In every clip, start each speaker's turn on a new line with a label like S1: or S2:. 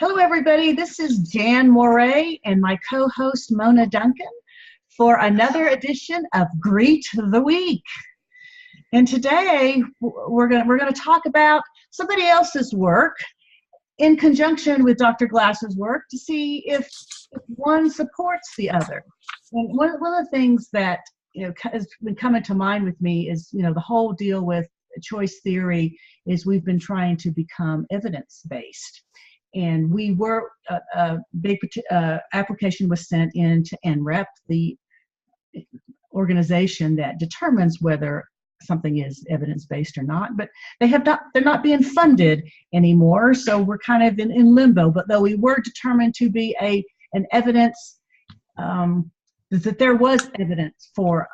S1: Hello, everybody. This is Jan Moray and my co-host Mona Duncan for another edition of Greet the Week. And today we're going to talk about somebody else's work in conjunction with Dr. Glass's work to see if one supports the other. And one of the things that has been coming to mind with me is the whole deal with choice theory is we've been trying to become evidence-based. And we were, a big application was sent in to NREP, the organization that determines whether something is evidence-based or not, but they're not being funded anymore, so we're kind of in limbo. But though we were determined to be an evidence, that there was evidence for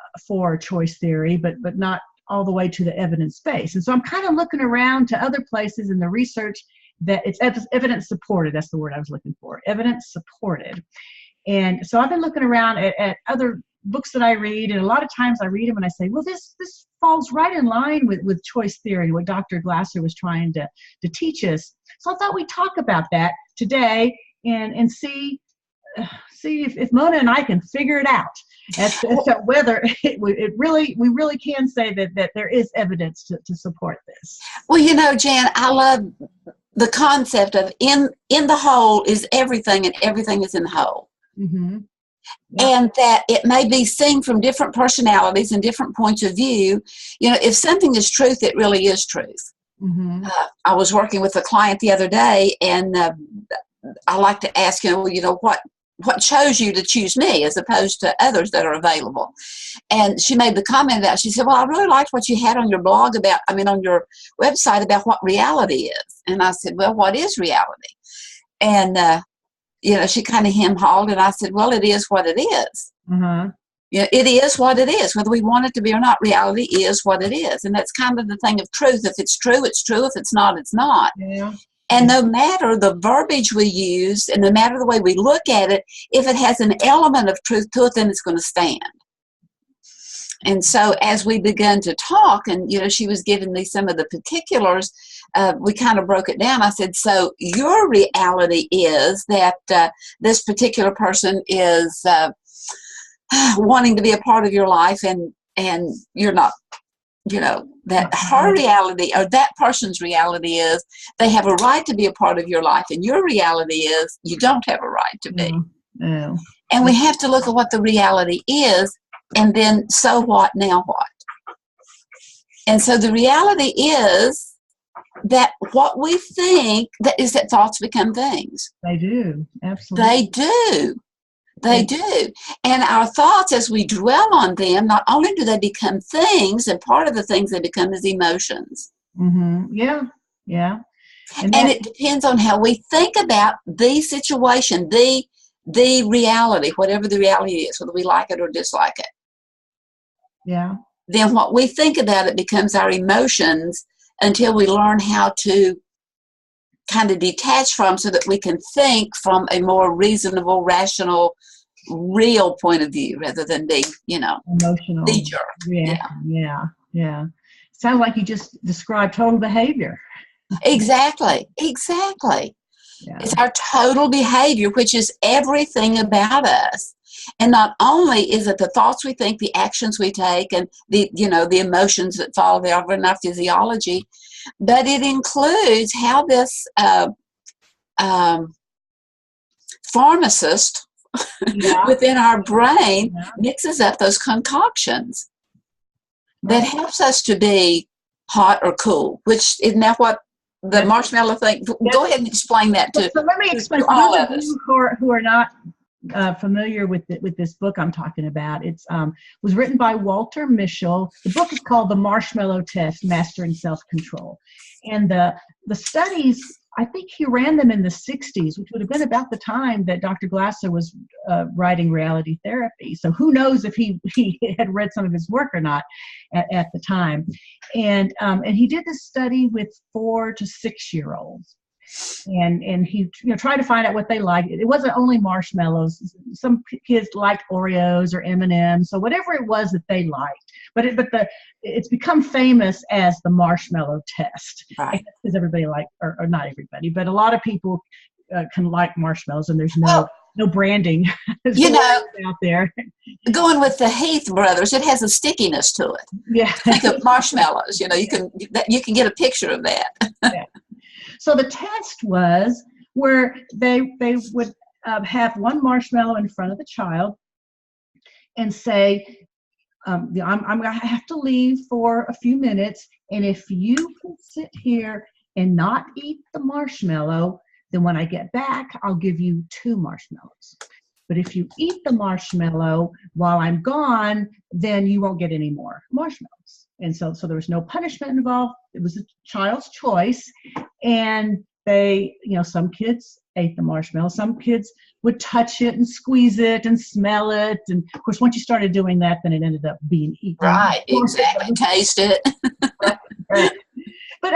S1: choice theory, but not all the way to the evidence base. And so I'm kind of looking around to other places in the research that it's evidence supported. That's the word I was looking for, evidence supported. And so I've been looking around at other books that I read, and a lot of times I read them and I say, well, this falls right in line with choice theory, what Dr. Glasser was trying to teach us. So I thought we'd talk about that today and see if Mona and I can figure it out as to whether we really can say that there is evidence to support this.
S2: Well, Jan, I love the concept of in the whole is everything, and everything is in the whole. Mm-hmm. Yep. And that it may be seen from different personalities and different points of view. If something is truth, it really is truth. Mm-hmm. I was working with a client the other day, and I like to ask, what chose you to choose me as opposed to others that are available? And she made the comment she said, well, I really liked what you had on your blog on your website about what reality is. And I said, well, what is reality? And, she kind of hem-hawed, and I said, well, it is what it is. Mm-hmm. It is what it is. Whether we want it to be or not, reality is what it is. And that's kind of the thing of truth. If it's true, it's true. If it's not, it's not. Yeah. And no matter the verbiage we use and no matter the way we look at it, if it has an element of truth to it, then it's going to stand. And so as we began to talk, and, she was giving me some of the particulars, we kind of broke it down. I said, so your reality is that this particular person is wanting to be a part of your life, and you're not. That her reality or that person's reality is they have a right to be a part of your life, and your reality is you don't have a right to be. Mm-hmm. And we have to look at what the reality is, and then so what, now what? And so the reality is that what we think is that thoughts become things.
S1: They do, absolutely.
S2: They do. They do. And our thoughts, as we dwell on them, not only do they become things, and part of the things they become is emotions.
S1: Mm-hmm. Yeah, yeah.
S2: And it depends on how we think about the situation, the reality, whatever the reality is, whether we like it or dislike it.
S1: Yeah.
S2: Then what we think about it becomes our emotions until we learn how to kind of detach from, so that we can think from a more reasonable, rational, real point of view rather than being,
S1: emotional. Yeah. Sounds like you just described total behavior.
S2: Exactly. Yeah. It's our total behavior, which is everything about us. And not only is it the thoughts we think, the actions we take, and the emotions that follow in our physiology, but it includes how this pharmacist within our brain mixes up those concoctions that helps us to be hot or cool, which is now what the marshmallow thing. Go ahead and explain that to.
S1: So let me explain to all of us who are not familiar with this book I'm talking about. It's was written by Walter Mischel. The book is called The Marshmallow Test: Mastering Self-Control. And the studies, I think he ran them in the 60s, which would have been about the time that Dr. Glasser was writing reality therapy. So who knows if he had read some of his work or not at the time. And he did this study with 4 to 6 year olds. And he tried to find out what they liked. It wasn't only marshmallows. Some kids liked Oreos or M&Ms, so whatever it was that they liked. But it's become famous as the Marshmallow Test, right? Because everybody or not everybody, but a lot of people can like marshmallows, and there's
S2: Well,
S1: no branding out there.
S2: Going with the Heath brothers, it has a stickiness to it.
S1: Yeah.
S2: Think of marshmallows. You can get a picture of that.
S1: Yeah. So the test was where they would have one marshmallow in front of the child and say, I'm going to have to leave for a few minutes, and if you can sit here and not eat the marshmallow, then when I get back, I'll give you 2 marshmallows. But if you eat the marshmallow while I'm gone, then you won't get any more marshmallows. And so there was no punishment involved. It was a child's choice. And they, some kids ate the marshmallow. Some kids would touch it and squeeze it and smell it. And of course, once you started doing that, then it ended up being eaten.
S2: Right, exactly. Taste it.
S1: Right. But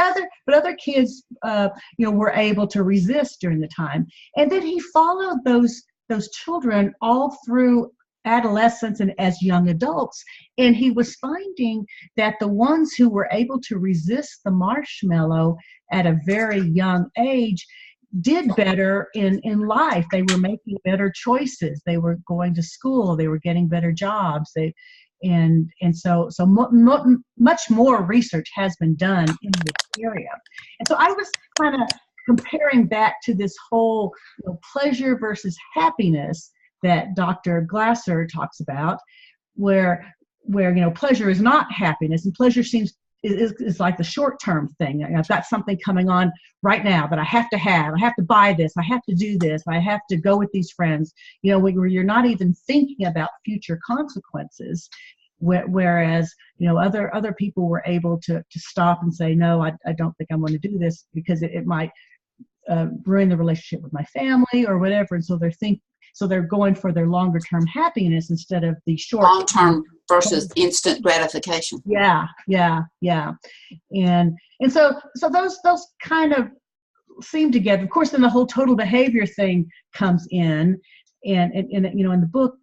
S1: other kids, were able to resist during the time. And then he followed those children all through adolescence and as young adults. And he was finding that the ones who were able to resist the marshmallow at a very young age did better in life. They were making better choices. They were going to school. They were getting better jobs. So much more research has been done in this area. And so I was kind of comparing back to this whole pleasure versus happiness that Dr. Glasser talks about, where pleasure is not happiness, and pleasure is like the short-term thing. I've got something coming on right now that I have to have. I have to buy this. I have to do this. I have to go with these friends. Where you're not even thinking about future consequences. Whereas other people were able to stop and say, no, I don't think I'm going to do this because it might ruin the relationship with my family or whatever. And so they're going for their longer term happiness instead of the short
S2: long term versus instant gratification.
S1: Yeah. And so those kind of seem together. Of course, then the whole total behavior thing comes in. And in the book,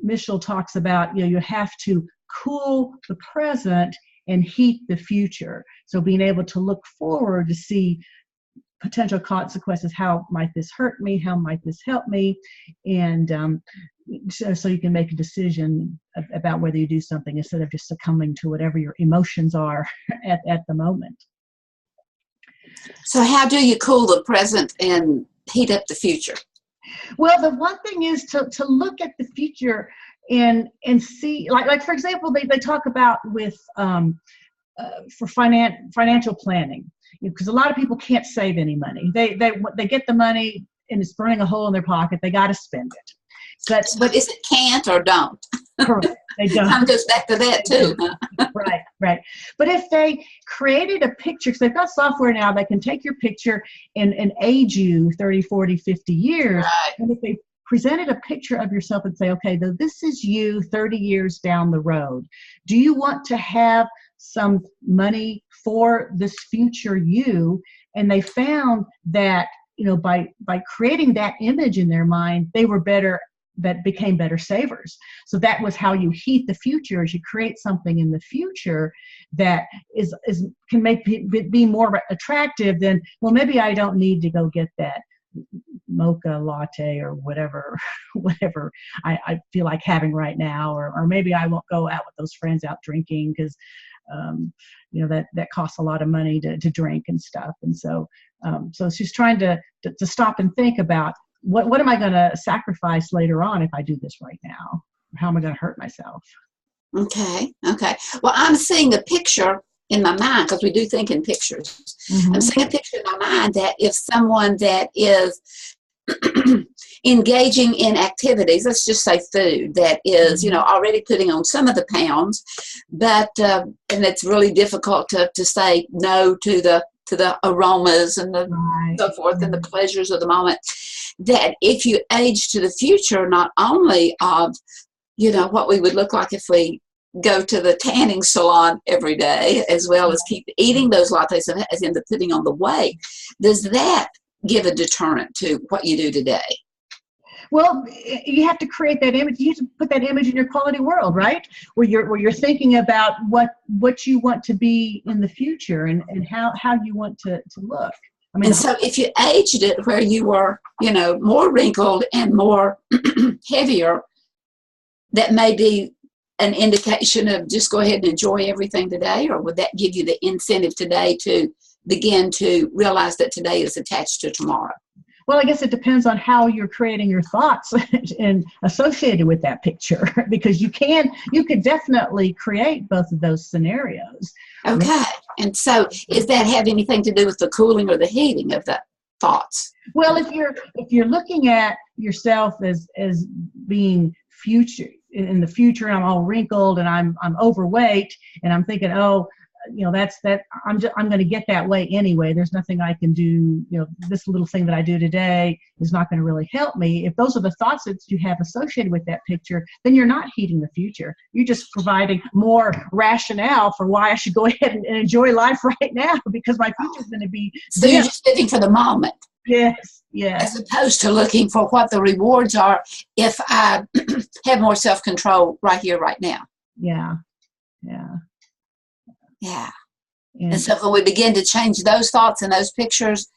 S1: Mischel talks about, you have to cool the present and heat the future. So being able to look forward to see potential consequences. How might this hurt me? How might this help me? And so you can make a decision about whether you do something instead of just succumbing to whatever your emotions are at the moment.
S2: So how do you cool the present and heat up the future?
S1: Well, the one thing is to look at the future and see, like for example, they talk about with for financial planning, because a lot of people can't save any money. They get the money and it's burning a hole in their pocket. They got to spend it. But
S2: is it can't or don't?
S1: Correct. They don't.
S2: Kind of goes back to that too.
S1: Right. But if they created a picture, because they've got software now that can take your picture and age you 30, 40, 50 years.
S2: Right.
S1: And if they presented a picture of yourself and say, okay, this is you 30 years down the road. Do you want to have some money for this future you? And they found that, by creating that image in their mind, they were became better savers. So that was how you heat the future, is you create something in the future that can make it be more attractive than, well, maybe I don't need to go get that mocha latte or whatever I feel like having right now, or maybe I won't go out with those friends out drinking because that costs a lot of money to drink and stuff. And so she's trying to stop and think about what am I going to sacrifice later on if I do this right now? How am I going to hurt myself?
S2: Okay. Well, I'm seeing a picture in my mind, because we do think in pictures. Mm-hmm. I'm seeing a picture in my mind that if someone that is engaging in activities, let's just say food, that is, already putting on some of the pounds, but and it's really difficult to say no to the aromas and so forth and the pleasures of the moment, that if you age to the future, not only of, what we would look like if we go to the tanning salon every day, as well as keep eating those lattes as in the putting on the weight, does that give a deterrent to what you do today?
S1: Well, you have to create that image. You have to put that image in your quality world, right? Where you're thinking about what you want to be in the future and how you want to look. I mean,
S2: and so if you aged it where you were, more wrinkled and more heavier, that may be an indication of just go ahead and enjoy everything today, or would that give you the incentive today to begin to realize that today is attached to tomorrow?
S1: Well, I guess it depends on how you're creating your thoughts and associated with that picture, because you could definitely create both of those scenarios.
S2: Okay. And so does that have anything to do with the cooling or the heating of the thoughts?
S1: Well, if you're looking at yourself as being in the future, and I'm all wrinkled and I'm overweight, and I'm thinking, oh, I'm going to get that way anyway. There's nothing I can do. This little thing that I do today is not going to really help me. If those are the thoughts that you have associated with that picture, then you're not heating the future. You're just providing more rationale for why I should go ahead and enjoy life right now, because my future is going to be.
S2: So you're just living for the moment.
S1: Yes, yes.
S2: As opposed to looking for what the rewards are if I have more self-control right here, right now.
S1: Yeah.
S2: And so when we begin to change those thoughts and those pictures,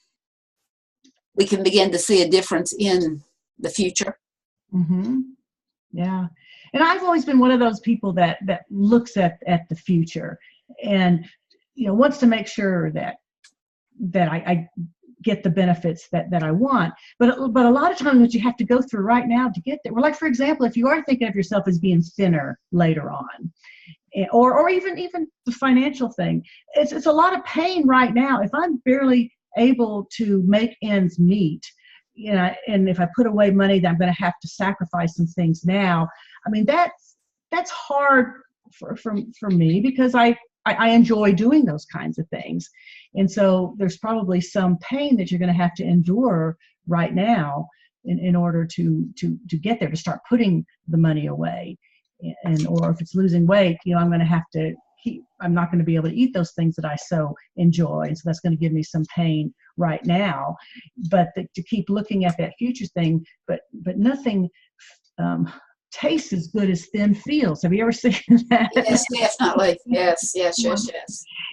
S2: we can begin to see a difference in the future.
S1: Mm-hmm. Yeah. And I've always been one of those people that looks at the future and, wants to make sure that I get the benefits that I want. But a lot of times what you have to go through right now to get there. Well, like, for example, if you are thinking of yourself as being thinner later on, or even the financial thing, it's a lot of pain right now. If I'm barely able to make ends meet, and if I put away money that I'm going to have to sacrifice some things now, I mean, that's hard for me, because I enjoy doing those kinds of things. And so there's probably some pain that you're going to have to endure right now in order to get there, to start putting the money away. Or if it's losing weight, I'm going to have to I'm not going to be able to eat those things that I so enjoy. And so that's going to give me some pain right now. But to keep looking at that future thing, but nothing tastes as good as thin feels. Have you ever seen that?
S2: Yes, definitely. Yes.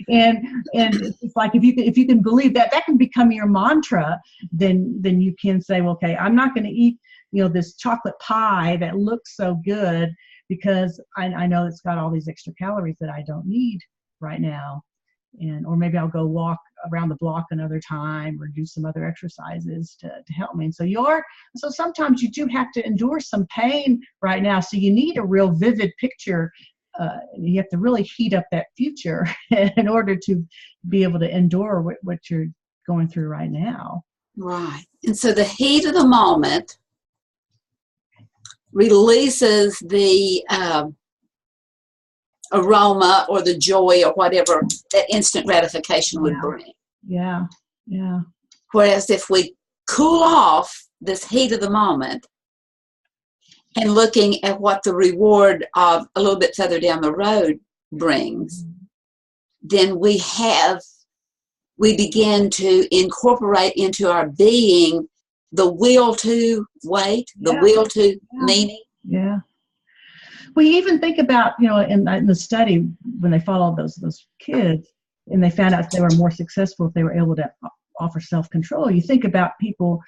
S1: And it's like, if you can believe that can become your mantra, then you can say, well, okay, I'm not going to eat, this chocolate pie that looks so good, because I know it's got all these extra calories that I don't need right now. Or maybe I'll go walk around the block another time, or do some other exercises to help me. And so sometimes you do have to endure some pain right now. So you need a real vivid picture. You have to really heat up that future in order to be able to endure what you're going through right now.
S2: Right. And so the heat of the moment releases the aroma or the joy or whatever that instant gratification would bring.
S1: Yeah.
S2: Whereas if we cool off this heat of the moment and looking at what the reward of a little bit further down the road brings, then we begin to incorporate into our being the will to wait, the will to meaning.
S1: Yeah. We even think about, in the study, when they followed those kids and they found out they were more successful if they were able to offer self-control. You think about people,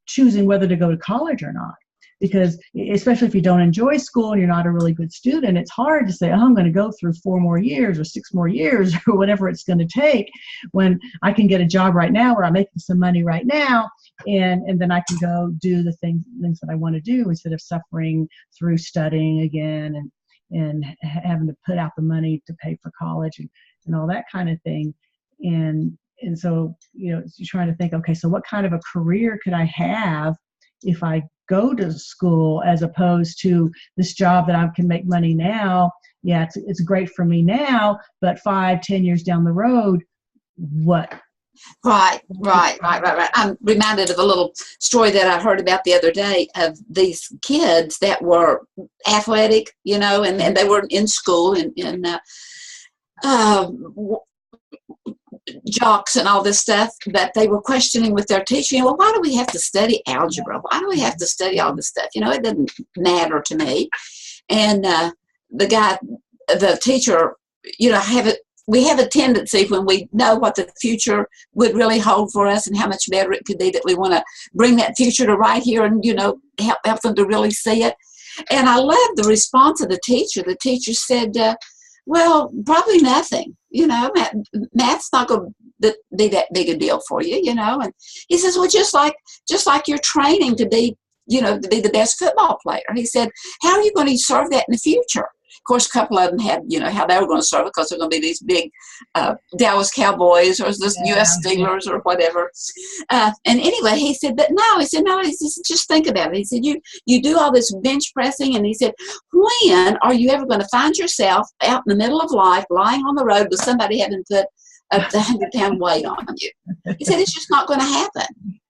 S1: choosing whether to go to college or not. Because especially if you don't enjoy school and you're not a really good student, it's hard to say, I'm going to go through 4 more years or 6 more years or whatever it's going to take, when I can get a job right now where I'm making some money right now, and then I can go do the things that I want to do, instead of suffering through studying again and having to put out the money to pay for college and all that kind of thing. And so, you're trying to think, okay, so what kind of a career could I have if I go to school, as opposed to this job that I can make money now? Yeah, it's great for me now, but 5-10 years down the road, what?
S2: Right. I'm reminded of a little story that I heard about the other day of these kids that were athletic, and they were in school and jocks and all this stuff, but they were questioning with their teacher, well, why do we have to study algebra? Why do we have to study all this stuff? It doesn't matter to me. And the teacher, we have a tendency when we know what the future would really hold for us and how much better it could be, that we want to bring that future to right here and, help them to really see it. And I love the response of the teacher. The teacher said, well, probably nothing. Math's not going to be that big a deal for you, And he says, well, just like you're training to be, to be the best football player. He said, how are you going to serve that in the future? Of course, a couple of them had, how they were going to serve it, because they're going to be these big Dallas Cowboys or the U.S. Steelers or whatever. And anyway, he said, no, he said, just think about it. He said, you do all this bench pressing, and he said, when are you ever going to find yourself out in the middle of life, lying on the road with somebody having put a 100-pound weight on you? He said, it's just not going to happen.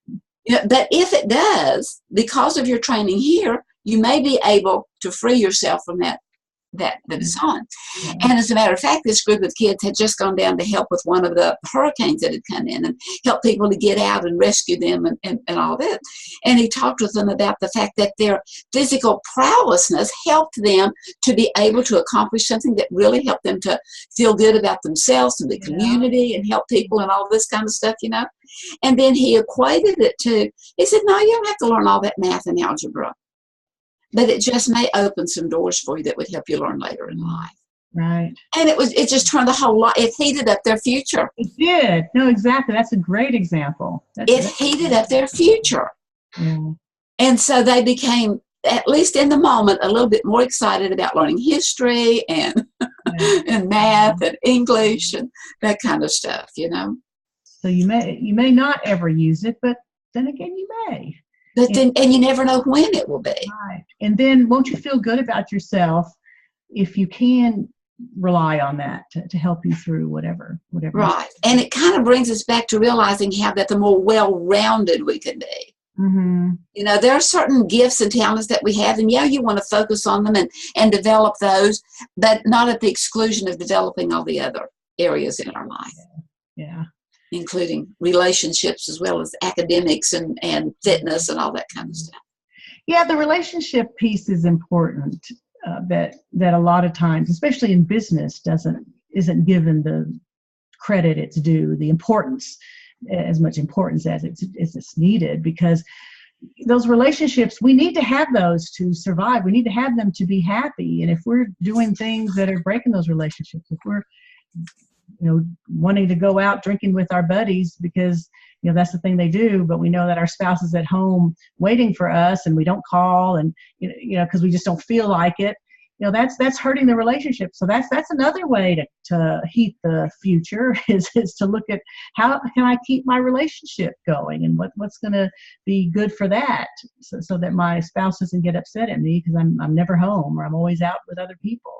S2: But if it does, because of your training here, you may be able to free yourself from that is on. Yeah. And as a matter of fact, this group of kids had just gone down to help with one of the hurricanes that had come in and help people to get out and rescue them and all that. And he talked with them about the fact that their physical prowessness helped them to be able to accomplish something that really helped them to feel good about themselves and the community and help people and all this kind of stuff, And then he equated it to, he said, no, you don't have to learn all that math and algebra, but it just may open some doors for you that would help you learn later in life.
S1: Right.
S2: And it just turned the whole lot. It heated up their future.
S1: It did. No, exactly. That's a great example.
S2: It heated up their future.
S1: Yeah.
S2: And so they became, at least in the moment, a little bit more excited about learning history and and math and English and that kind of stuff,
S1: So you may not ever use it, but then again, you may.
S2: But then, and you never know when it will be.
S1: Right. And then won't you feel good about yourself if you can rely on that to help you through whatever.
S2: Right. And it kind of brings us back to realizing how that the more well-rounded we can be.
S1: Mm-hmm.
S2: There are certain gifts and talents that we have, and you want to focus on them and develop those, but not at the exclusion of developing all the other areas in our life.
S1: Yeah.
S2: Including relationships as well as academics and fitness and all that kind of stuff.
S1: Yeah, the relationship piece is important. That a lot of times, especially in business, isn't given the credit it's due, the importance, as much importance as it's needed, because those relationships, we need to have those to survive. We need to have them to be happy. And if we're doing things that are breaking those relationships, if we're wanting to go out drinking with our buddies because, that's the thing they do, but we know that our spouse is at home waiting for us and we don't call and, because we just don't feel like it, that's hurting the relationship. So that's another way to heat the future is to look at how can I keep my relationship going and what's going to be good for that so that my spouse doesn't get upset at me because I'm never home or I'm always out with other people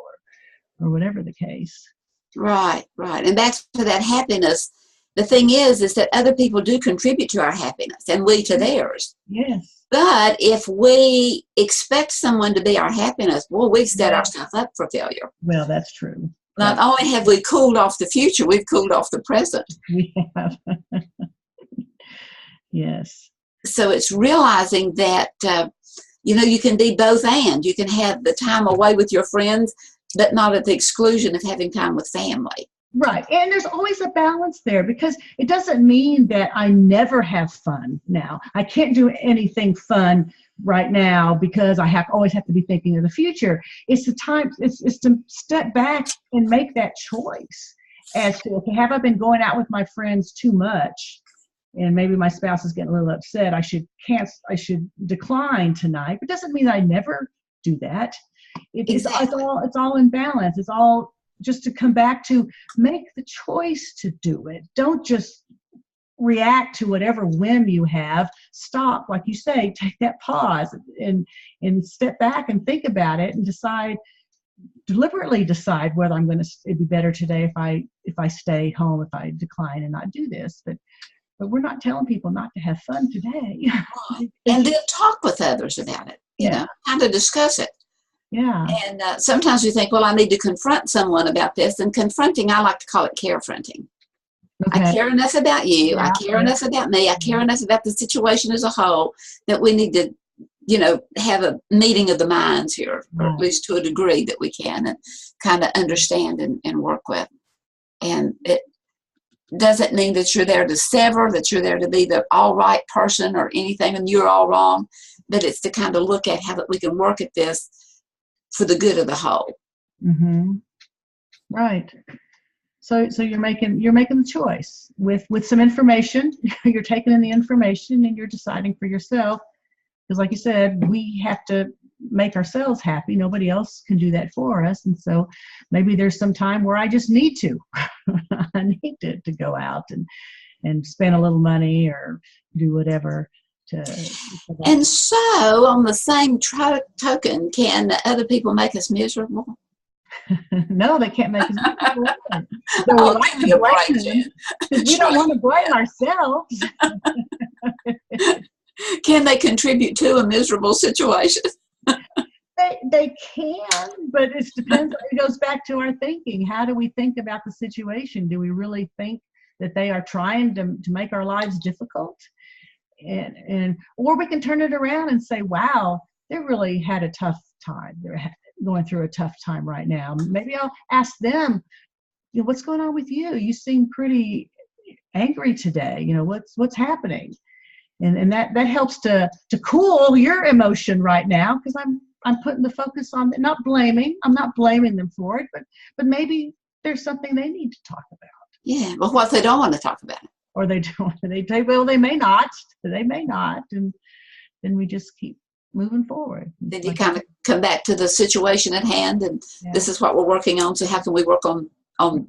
S1: or whatever the case.
S2: Right. And back to that happiness, the thing is that other people do contribute to our happiness and we to theirs.
S1: Yes.
S2: But if we expect someone to be our happiness, we've set ourselves up for failure.
S1: Well, that's true.
S2: Not only have we cooled off the future, we've cooled off the present.
S1: We have. Yes.
S2: So it's realizing that, you can be both and. You can have the time away with your friends, but not at the exclusion of having time with family.
S1: Right. And there's always a balance there because it doesn't mean that I never have fun now. I can't do anything fun right now because I always have to be thinking of the future. It's the time, it's to step back and make that choice as to, okay, have I been going out with my friends too much? And maybe my spouse is getting a little upset. I should decline tonight. But it doesn't mean I never do that. It's all in balance. It's all just to come back to make the choice to do it. Don't just react to whatever whim you have. Stop, like you say, take that pause and step back and think about it and deliberately decide whether it'd be better today if I stay home, if I decline and not do this. But we're not telling people not to have fun today.
S2: And then talk with others about it, how to discuss it.
S1: Yeah.
S2: And sometimes we think, well, I need to confront someone about this. And confronting, I like to call it carefronting. Okay. I care enough about you. Yeah. I care enough about me. I care enough about the situation as a whole that we need to, have a meeting of the minds here, or at least to a degree that we can, and kind of understand and work with. And it doesn't mean that you're there to sever, that you're there to be the all right person or anything and you're all wrong, but it's to kind of look at how that we can work at this for the good of the whole.
S1: Mm-hmm. Right. So you're making the choice with some information. You're taking in the information and you're deciding for yourself. Because like you said, we have to make ourselves happy. Nobody else can do that for us. And so maybe there's some time where I just need to. I need to go out and spend a little money or do whatever. And
S2: so on the same token, can other people make us miserable?
S1: No, they can't make us miserable. So we like to blame them because we don't want to blame ourselves.
S2: Can they contribute to a miserable situation?
S1: They can, but it depends. It goes back to our thinking. How do we think about the situation? Do we really think that they are trying to make our lives difficult? And or we can turn it around and say, wow, they really had a tough time. They're going through a tough time right now. Maybe I'll ask them, what's going on with you? You seem pretty angry today. What's happening? And that helps to cool your emotion right now, because I'm putting the focus on not blaming. I'm not blaming them for it, but maybe there's something they need to talk about.
S2: Yeah. Well, what if they don't want to talk about it?
S1: Or they don't. They say, well, they may not. They may not. And then we just keep moving forward.
S2: Then you kind of come back to the situation at hand, and this is what we're working on. So how can we work on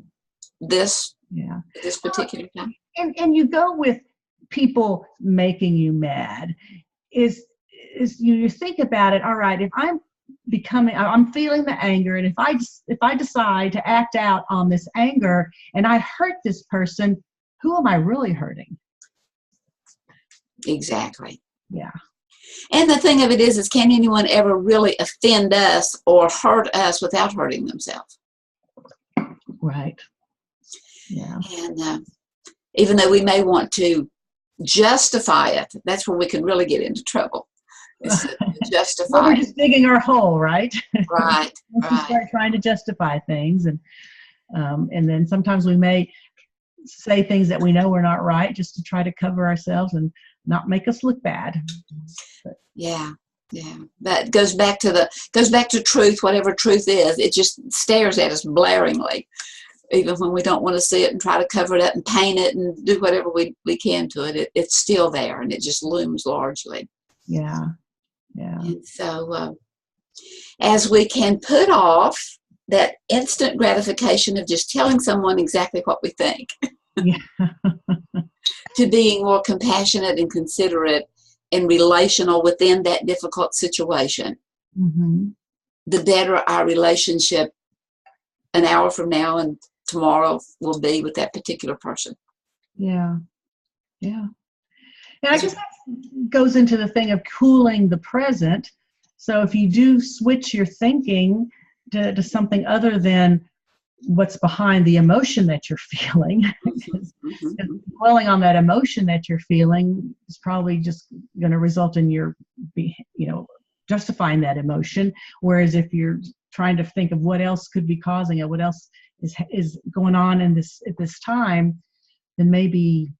S2: this? Yeah. This particular time.
S1: And you go with people making you mad. Is you think about it. All right, if I'm feeling the anger, and if I decide to act out on this anger and I hurt this person, who am I really hurting?
S2: Exactly.
S1: Yeah.
S2: And the thing of it is can anyone ever really offend us or hurt us without hurting themselves?
S1: Right. Yeah.
S2: And even though we may want to justify it, that's where we can really get into trouble. Justify.
S1: Well, we're just digging our hole, right?
S2: Right.
S1: We start trying to justify things, and then sometimes we may say things that we know are not right, just to try to cover ourselves and not make us look bad. But,
S2: yeah. That goes back to truth, whatever truth is. It just stares at us blaringly, even when we don't want to see it, and try to cover it up and paint it and do whatever we can to it. It's still there, and it just looms largely.
S1: Yeah.
S2: And so as we can put off that instant gratification of just telling someone exactly what we think, to being more compassionate and considerate and relational within that difficult situation, the better our relationship an hour from now and tomorrow will be with that particular person.
S1: Yeah. And I guess that goes into the thing of cooling the present. So if you do switch your thinking to something other than what's behind the emotion that you're feeling, dwelling on that emotion that you're feeling is probably just going to result in your, justifying that emotion. Whereas if you're trying to think of what else could be causing it, what else is going on at this time, then maybe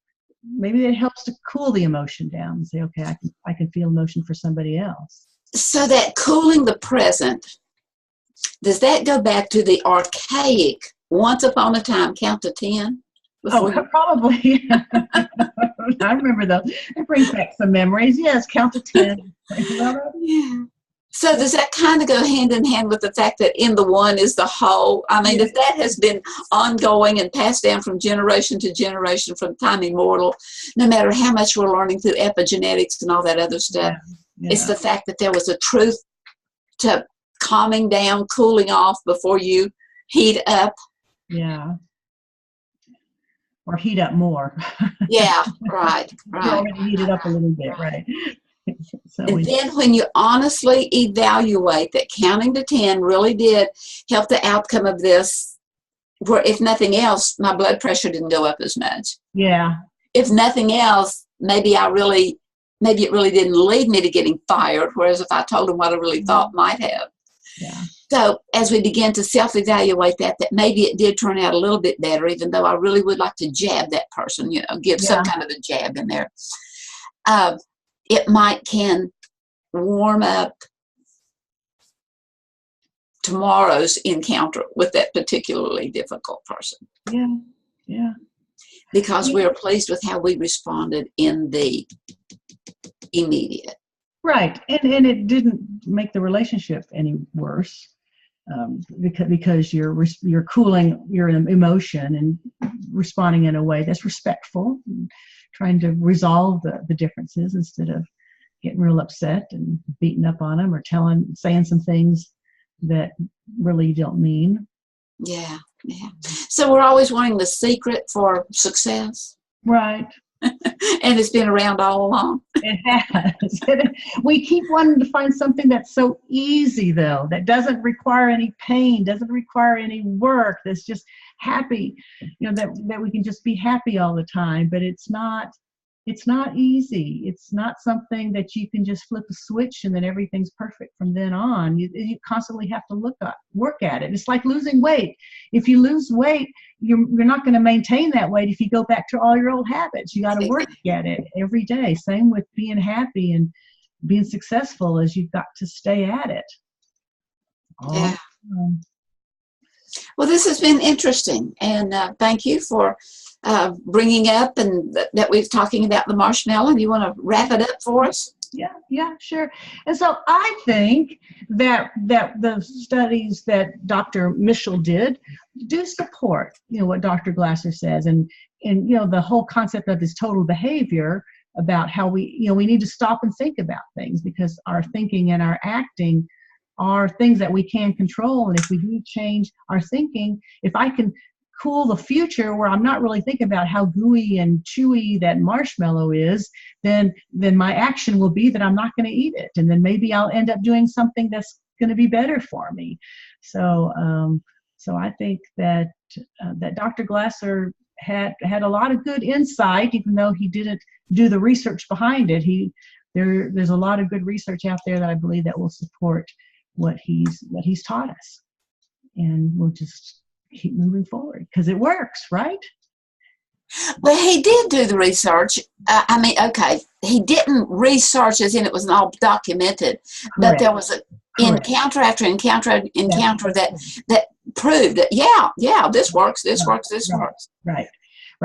S1: it helps to cool the emotion down and say, okay, I can feel emotion for somebody else.
S2: So that cooling the present, does that go back to the archaic once upon a time count to 10?
S1: Probably. I remember those. It brings back some memories. Yes, count to 10.
S2: Yeah. So does that kind of go hand in hand with the fact that in the one is the whole? I mean, if that has been ongoing and passed down from generation to generation from time immortal, no matter how much we're learning through epigenetics and all that other stuff, it's the fact that there was a truth to calming down, cooling off before you heat up.
S1: Yeah. Or heat up more.
S2: Yeah, right.
S1: You already heated up a little bit, right?
S2: And then when you honestly evaluate that counting to 10 really did help the outcome of this, where if nothing else, my blood pressure didn't go up as much.
S1: Yeah.
S2: If nothing else, maybe it really didn't lead me to getting fired, whereas if I told them what I really thought might have.
S1: Yeah.
S2: So as we begin to self-evaluate that maybe it did turn out a little bit better, even though I really would like to jab that person, give some kind of a jab in there. It can warm up tomorrow's encounter with that particularly difficult person.
S1: Yeah.
S2: Because we're pleased with how we responded in the immediate.
S1: Right, and it didn't make the relationship any worse, because you're cooling your emotion and responding in a way that's respectful, and trying to resolve the differences instead of getting real upset and beating up on them or saying some things that really you don't mean.
S2: Yeah. So we're always wanting the secret for success.
S1: Right.
S2: And it's been around all along.
S1: It has. We keep wanting to find something that's so easy, though, that doesn't require any pain, doesn't require any work, that's just happy, that we can just be happy all the time. But it's not easy. It's not something that you can just flip a switch and then everything's perfect from then on. You constantly have to work at it. It's like losing weight. If you lose weight, you're not going to maintain that weight if you go back to all your old habits. You got to work at it every day. Same with being happy and being successful, as you've got to stay at it.
S2: Yeah. Well, this has been interesting, and thank you for bringing up and that we're talking about the marshmallow. You want to wrap it up for us?
S1: Yeah, sure. And so I think that the studies that Dr. Mischel did do support, what Dr. Glasser says, and the whole concept of this total behavior, about how we need to stop and think about things, because our thinking and our acting are things that we can control. And if we do change our thinking, if I can cool the future where I'm not really thinking about how gooey and chewy that marshmallow is, then my action will be that I'm not going to eat it, and then maybe I'll end up doing something that's going to be better for me. So I think that Dr. Glasser had a lot of good insight, even though he didn't do the research behind it. There's a lot of good research out there that I believe that will support what he's taught us, and we'll just keep moving forward because it works, right?
S2: Well, he did do the research. He didn't research as in it was all documented, but there was an encounter after encounter that proved that this works, this works.
S1: Right.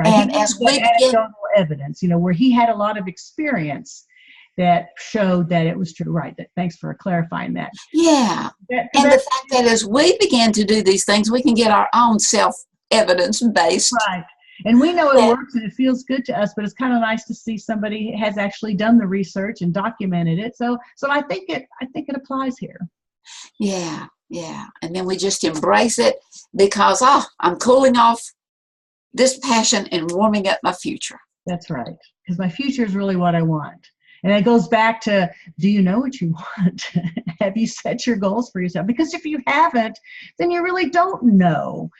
S2: And as we
S1: anecdotal evidence, where he had a lot of experience that showed that it was true. Right. Thanks for clarifying that.
S2: Yeah. And the fact that as we begin to do these things, we can get our own self-evidence based.
S1: Right. And we know it works and it feels good to us, but it's kind of nice to see somebody has actually done the research and documented it. So I think it applies here.
S2: Yeah. And then we just embrace it because I'm cooling off this passion and warming up my future.
S1: That's right. Because my future is really what I want. And it goes back to, do you know what you want? Have you set your goals for yourself? Because if you haven't, then you really don't know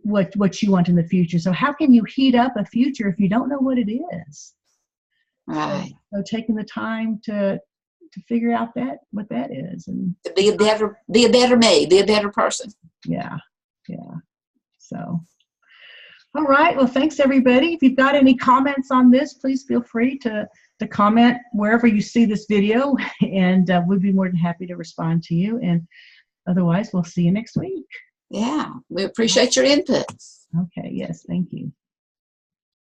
S1: what you want in the future. So how can you heat up a future if you don't know what it is?
S2: Right.
S1: So taking the time to figure out what that is, and
S2: to be a better me, be a better person.
S1: Yeah. So, all right. Well, thanks everybody. If you've got any comments on this, please feel free to comment wherever you see this video, and we'd be more than happy to respond to you. And otherwise, we'll see you next week.
S2: Yeah, we appreciate your input.
S1: Okay. Yes. Thank you.